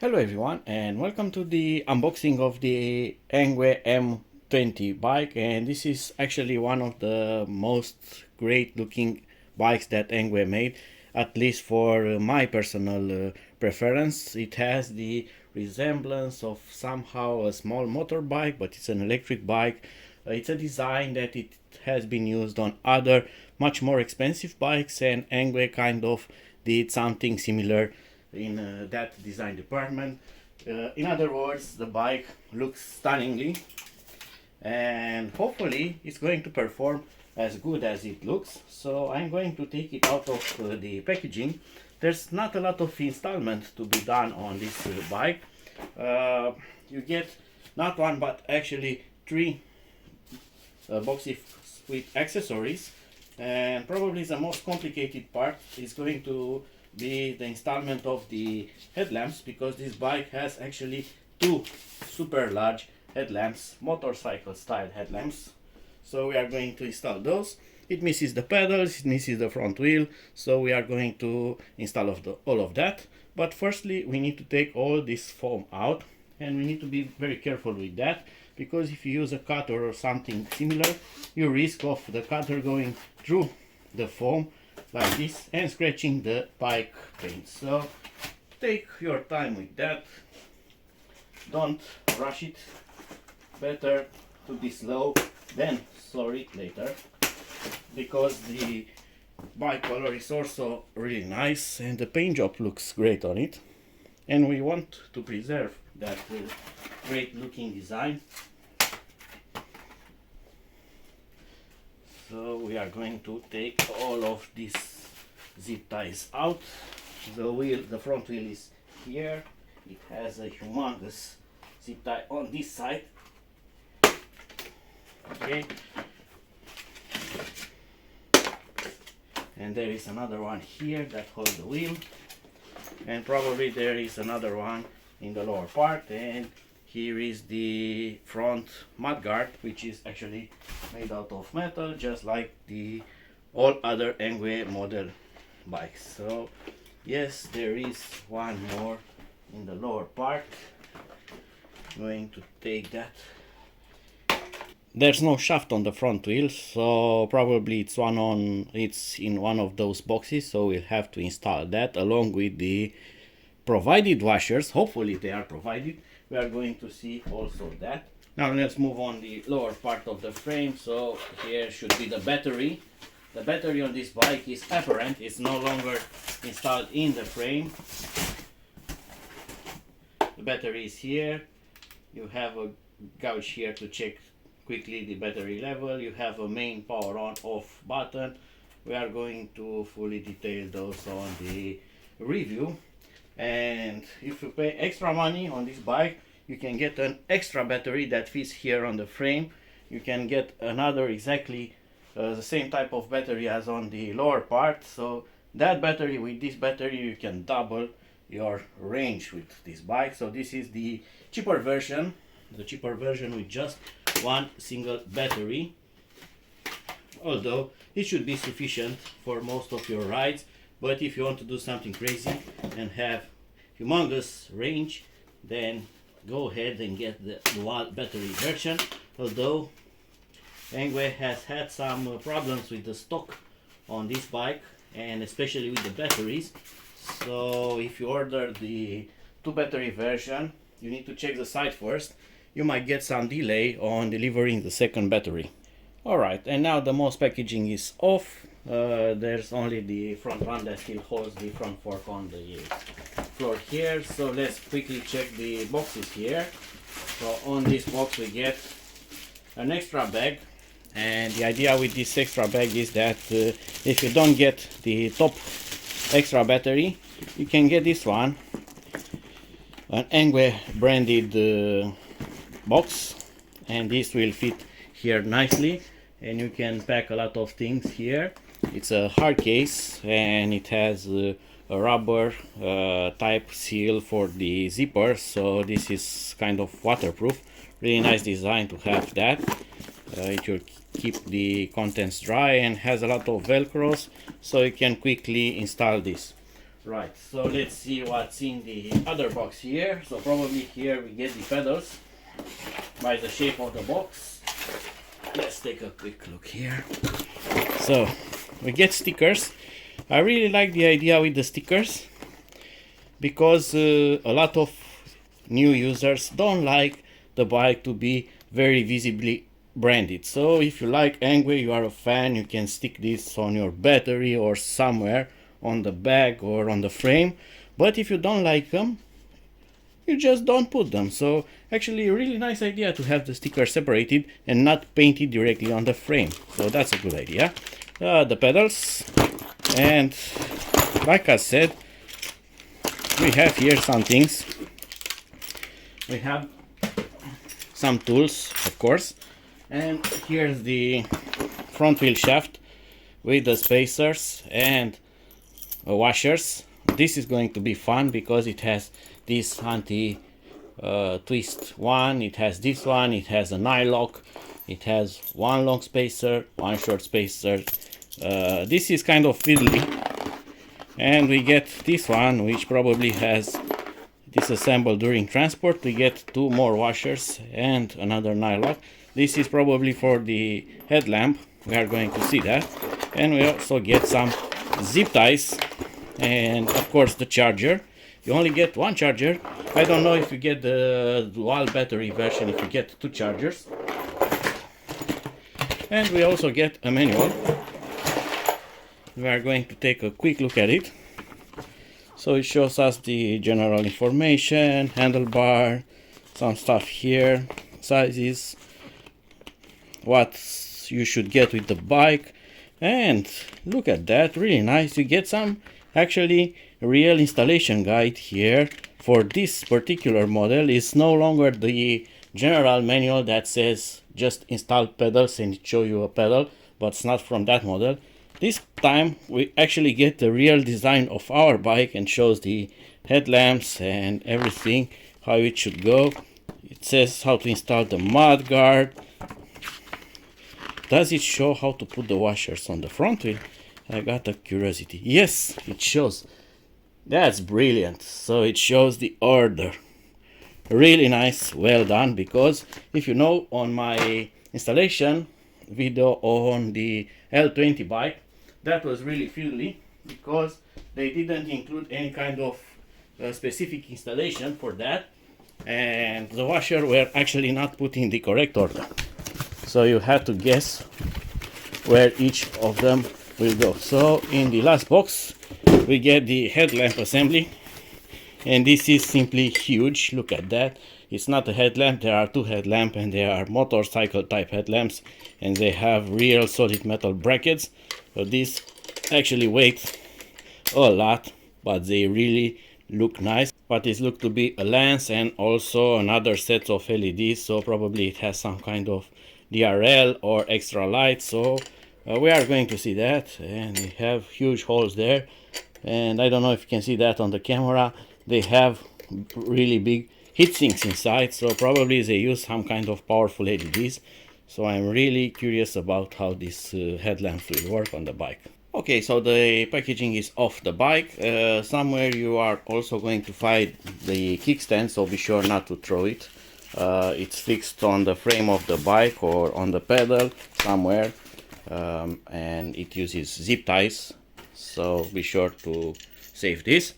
Hello everyone and welcome to the unboxing of the ENGWE M20 bike, and this is actually one of the most great looking bikes that ENGWE made, at least for my personal preference. It has the resemblance of somehow a small motorbike, but it's an electric bike. It's a design that it has been used on other much more expensive bikes, and ENGWE kind of did something similar in that design department. In other words, the bike looks stunningly, and hopefully it's going to perform as good as it looks. So I'm going to take it out of the packaging. There's not a lot of installment to be done on this bike. You get not one but actually three boxes with accessories, and probably the most complicated part is going to be the installment of the headlamps, because this bike has actually two super large headlamps, motorcycle style headlamps. So we are going to install those. It misses the pedals, it misses the front wheel, so we are going to install all of that. But firstly we need to take all this foam out, and we need to be very careful with that, because if you use a cutter or something similar, you risk of the cutter going through the foam like this and scratching the bike paint. So take your time with that, don't rush it, better to be slow than sorry later, because the bike color is also really nice and the paint job looks great on it, and we want to preserve that great looking design. So we are going to take all of these zip ties out. The front wheel is here. It has a humongous zip tie on this side. Okay. And there is another one here that holds the wheel. And probably there is another one in the lower part. And here is the front mudguard, which is actually made out of metal, just like the all other ENGWE model bikes. So yes, there is one more in the lower part. I'm going to take that. There's no shaft on the front wheel, so probably it's in one of those boxes, so we'll have to install that along with the provided washers. Hopefully they are provided. We are going to see also that. Now let's move on the lower part of the frame. So here should be the battery. The battery on this bike is apparent, it's no longer installed in the frame. The battery is here. You have a gauge here to check quickly the battery level. You have a main power on off button. We are going to fully detail those on the review. And if you pay extra money on this bike, you can get an extra battery that fits here on the frame. You can get another exactly the same type of battery as on the lower part. So that battery, with this battery you can double your range with this bike. So this is the cheaper version with just one single battery, although it should be sufficient for most of your rides. But if you want to do something crazy and have humongous range, then go ahead and get the dual battery version. Although ENGWE has had some problems with the stock on this bike, and especially with the batteries. So if you order the two battery version, you need to check the site first. You might get some delay on delivering the second battery. Alright, and now the most packaging is off. There's only the front one that still holds the front fork on the floor here. So let's quickly check the boxes here. So on this box we get an extra bag, and the idea with this extra bag is that if you don't get the top extra battery, you can get this one, an ENGWE branded box, and this will fit here nicely, and you can pack a lot of things here. It's a hard case, and it has a rubber type seal for the zipper, so this is kind of waterproof. Really nice design to have that. It will keep the contents dry and has a lot of velcros, so you can quickly install this. Right, so let's see what's in the other box here. So probably here we get the pedals by the shape of the box. Let's take a quick look here. So we get stickers. I really like the idea with the stickers because a lot of new users don't like the bike to be very visibly branded. So if you like ENGWE, you are a fan, you can stick this on your battery or somewhere on the back or on the frame. But if you don't like them, you just don't put them. So actually a really nice idea to have the sticker separated and not painted directly on the frame. So that's a good idea. The pedals, and like I said, we have here some things. We have some tools, of course, and here's the front wheel shaft with the spacers and washers. This is going to be fun because it has this anti twist one, it has this one, it has an eye lock, it has one long spacer, one short spacer. This is kind of fiddly, and we get this one which probably has disassembled during transport. We get two more washers and another nylock. This is probably for the headlamp, we are going to see that. And we also get some zip ties and of course the charger. You only get one charger. I don't know if you get the dual battery version, if you get two chargers. And we also get a manual. We are going to take a quick look at it. So it shows us the general information, handlebar, some stuff here, sizes, what you should get with the bike. And look at that, really nice. You get some actually real installation guide here for this particular model. It's no longer the general manual that says just install pedals and it show you a pedal, but it's not from that model. This time we actually get the real design of our bike and shows the headlamps and everything, how it should go. It says how to install the mud guard. Does it show how to put the washers on the front wheel? I got a curiosity. Yes, it shows. That's brilliant. So it shows the order. Really nice, well done, because if you know, on my installation video on the L20 bike, that was really fiddly because they didn't include any kind of specific installation for that, and the washer were actually not put in the correct order. So you had to guess where each of them will go. So in the last box we get the headlamp assembly, and this is simply huge. Look at that. It's not a headlamp, there are two headlamps, and they are motorcycle type headlamps, and they have real solid metal brackets. So these actually weigh a lot, but they really look nice. But it looks to be a lens and also another set of LEDs, so probably it has some kind of DRL or extra light. So we are going to see that, and we have huge holes there, and I don't know if you can see that on the camera. They have really big heat sinks inside, so probably they use some kind of powerful LEDs. So I'm really curious about how this headlamps will work on the bike. Okay, so the packaging is off the bike. Somewhere you are also going to find the kickstand, so be sure not to throw it. It's fixed on the frame of the bike or on the pedal somewhere, and it uses zip ties, so be sure to save this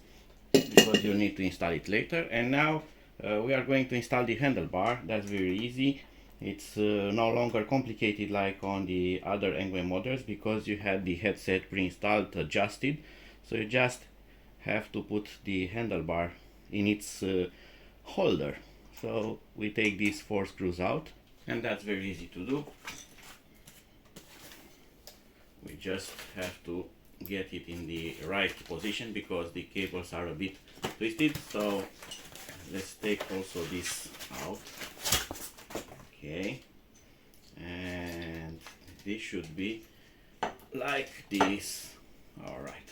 because you need to install it later. And now we are going to install the handlebar. That's very easy. It's no longer complicated like on the other ENGWE models, because you had the headset pre-installed, adjusted. So you just have to put the handlebar in its holder. So we take these 4 screws out, and that's very easy to do. We just have to get it in the right position because the cables are a bit twisted. So let's take also this out. Okay, and this should be like this. All right,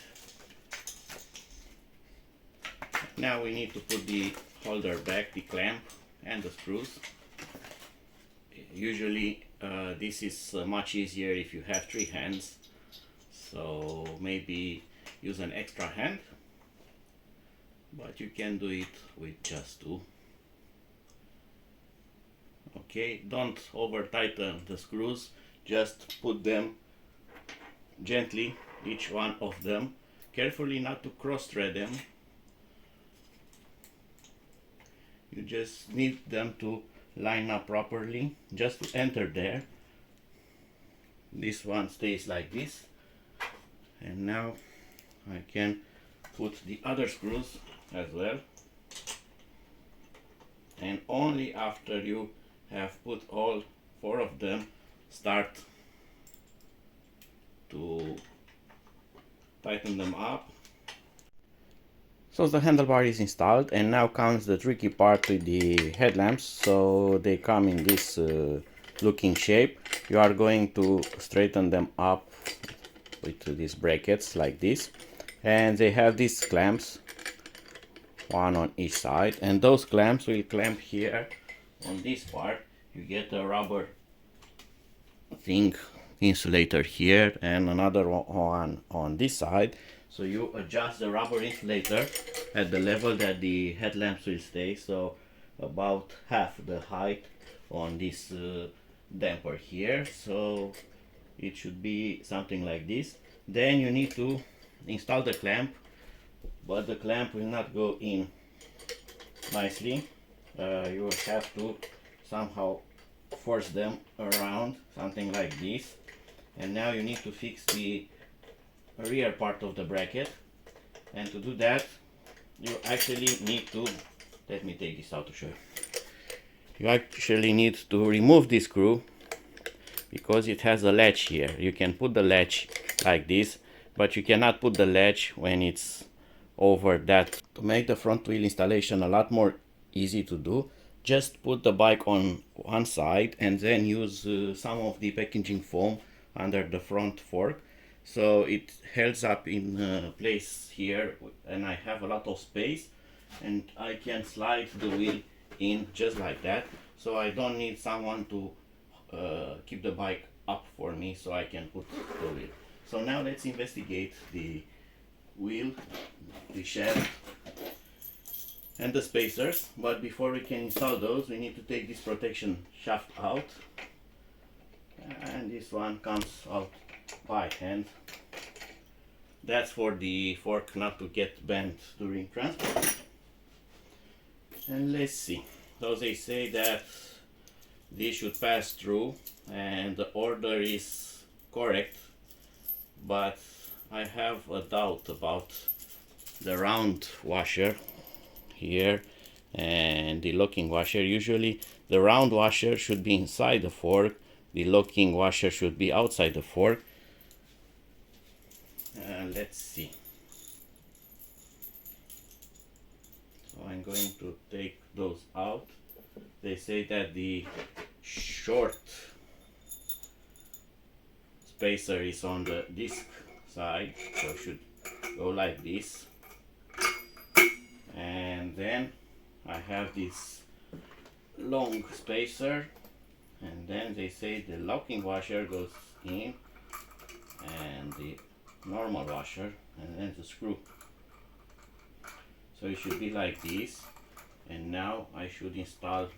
now we need to put the holder back, the clamp and the screws. Usually this is much easier if you have 3 hands, so maybe use an extra hand. but you can do it with just two. Okay, don't over tighten the screws, just put them gently, each one of them, carefully not to cross thread them. You just need them to line up properly, just to enter there. This one stays like this, and now I can put the other screws as well, and only after you have put all four of them, start to tighten them up. So the handlebar is installed, and now comes the tricky part with the headlamps. So they come in this looking shape. You are going to straighten them up with these brackets like this, and they have these clamps, one on each side, and those clamps will clamp here on this part. You get a rubber thing, insulator here, and another one on this side. So you adjust the rubber insulator at the level that the headlamps will stay, so about half the height on this damper here. So it should be something like this. Then you need to install the clamp, but the clamp will not go in nicely. You will have to somehow force them around, something like this. And now you need to fix the rear part of the bracket, and to do that you actually need to, let me take this out to show you actually need to remove this screw, because it has a latch here. You can put the latch like this, but you cannot put the latch when it's over that. To make the front wheel installation a lot more easy to do, just put the bike on one side and then use some of the packaging foam under the front fork, so it holds up in place here, and I have a lot of space, and I can slide the wheel in just like that. So I don't need someone to keep the bike up for me, so I can put the wheel. So now let's investigate the wheel, the shaft, and the spacers. But before we can install those, we need to take this protection shaft out, and this one comes out by hand. That's for the fork not to get bent during transport. And let's see. So they say that this should pass through, and the order is correct, but I have a doubt about the round washer here and the locking washer. Usually the round washer should be inside the fork, the locking washer should be outside the fork. Let's see. So I'm going to take those out. They say that the short spacer is on the disc side, so it should go like this. And then I have this long spacer, and then they say the locking washer goes in, and the normal washer, and then the screw. So it should be like this. And now I should install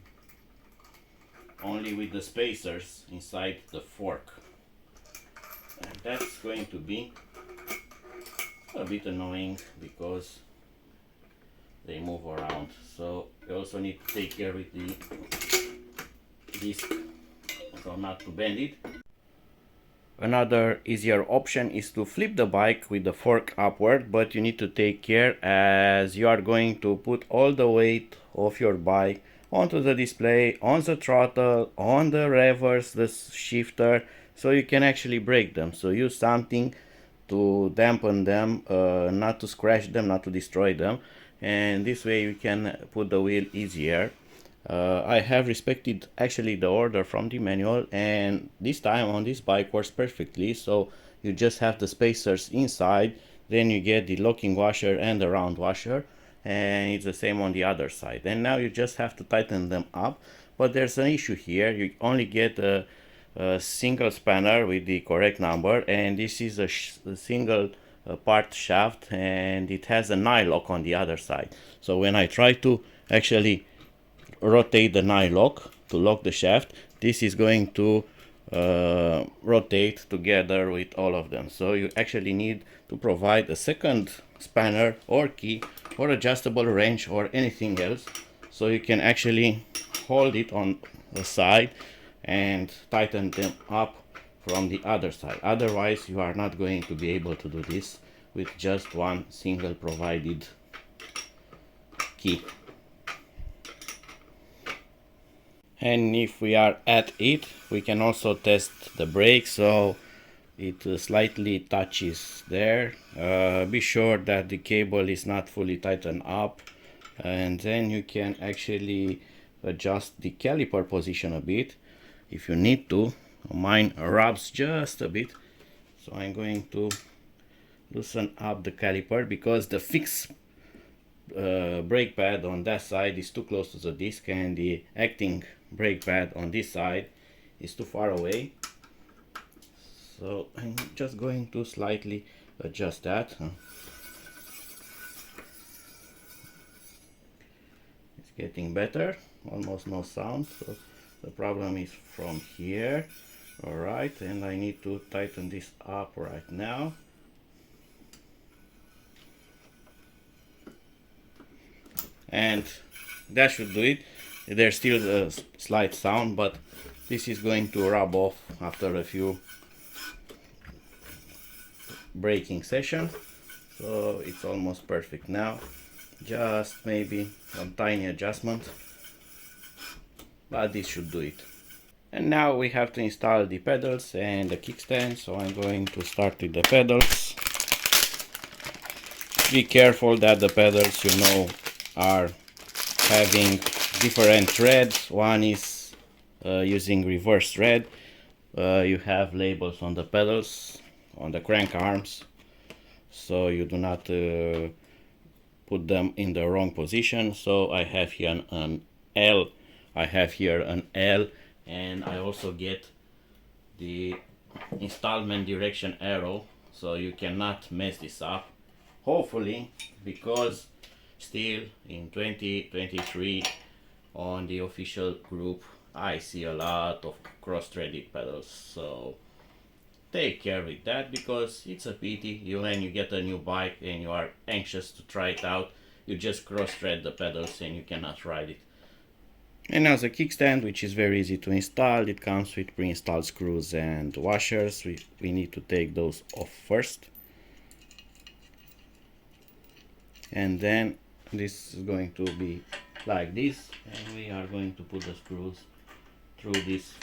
only with the spacers inside the fork, and that's going to be a bit annoying because they move around. So you also need to take care with the disc so not to bend it. Another easier option is to flip the bike with the fork upward, but you need to take care as you are going to put all the weight of your bike onto the display, on the throttle, on the reverse, the shifter, so you can actually break them. So use something to dampen them, not to scratch them, not to destroy them, and this way you can put the wheel easier. I have respected actually the order from the manual, and this time on this bike works perfectly. So you just have the spacers inside, then you get the locking washer and the round washer, and it's the same on the other side. And now you just have to tighten them up, but there's an issue here. You only get a single spanner with the correct number, and this is a single part shaft, and it has a nylock on the other side. So when I try to actually rotate the nylock to lock the shaft, this is going to rotate together with all of them. So you actually need to provide a second spanner or key or adjustable wrench or anything else, so you can actually hold it on the side and tighten them up from the other side. Otherwise you are not going to be able to do this with just one single provided key. And if we are at it, we can also test the brake. So it slightly touches there. Be sure that the cable is not fully tightened up, and then you can actually adjust the caliper position a bit if you need to. Mine rubs just a bit, so I'm going to loosen up the caliper because the fixed brake pad on that side is too close to the disc, and the acting brake pad on this side is too far away. So I'm just going to slightly adjust that. It's getting better, almost no sound. So the problem is from here. Alright, and I need to tighten this up right now. And that should do it. There's still a slight sound, but this is going to rub off after a few braking sessions. So it's almost perfect now. Just maybe some tiny adjustment, but this should do it. And now we have to install the pedals and the kickstand. So I'm going to start with the pedals. Be careful that the pedals, you know, are having different threads. One is using reverse thread. You have labels on the pedals, on the crank arms, so you do not put them in the wrong position. So I have here an L, I have here an L, and I also get the installment direction arrow, so you cannot mess this up, hopefully, because still in 2023 on the official group I see a lot of cross-threaded pedals. So take care with that, because it's a pity when you get a new bike and you are anxious to try it out, you just cross-thread the pedals and you cannot ride it. And now the kickstand, which is very easy to install. It comes with pre-installed screws and washers. We need to take those off first, and then this is going to be like this, and we are going to put the screws through this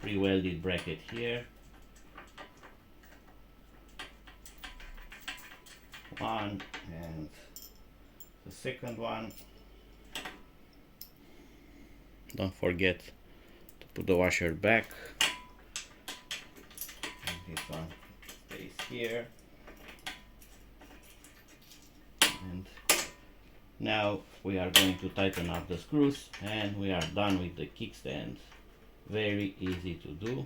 pre-welded bracket here. One, and the second one. Don't forget to put the washer back. And this one stays here. And now we are going to tighten up the screws, and we are done with the kickstand. Very easy to do.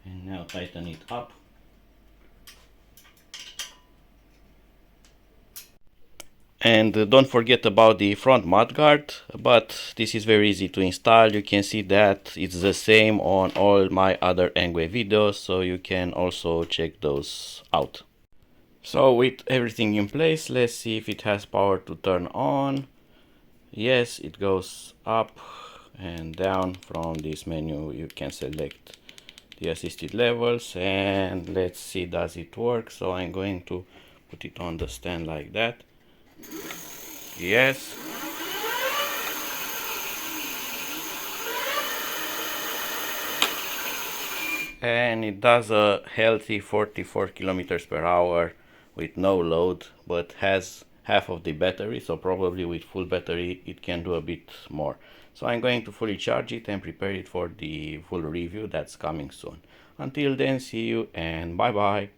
And now tighten it up. And don't forget about the front mudguard, but this is very easy to install. You can see that it's the same on all my other ENGWE videos, so you can also check those out. So with everything in place, let's see if it has power to turn on. Yes, it goes up and down. From this menu you can select the assisted levels, and let's see, does it work? So I'm going to put it on the stand like that. Yes. And it does a healthy 44 kilometers per hour with no load, but has half of the battery, so probably with full battery it can do a bit more. So I'm going to fully charge it and prepare it for the full review that's coming soon. Until then, see you and bye bye.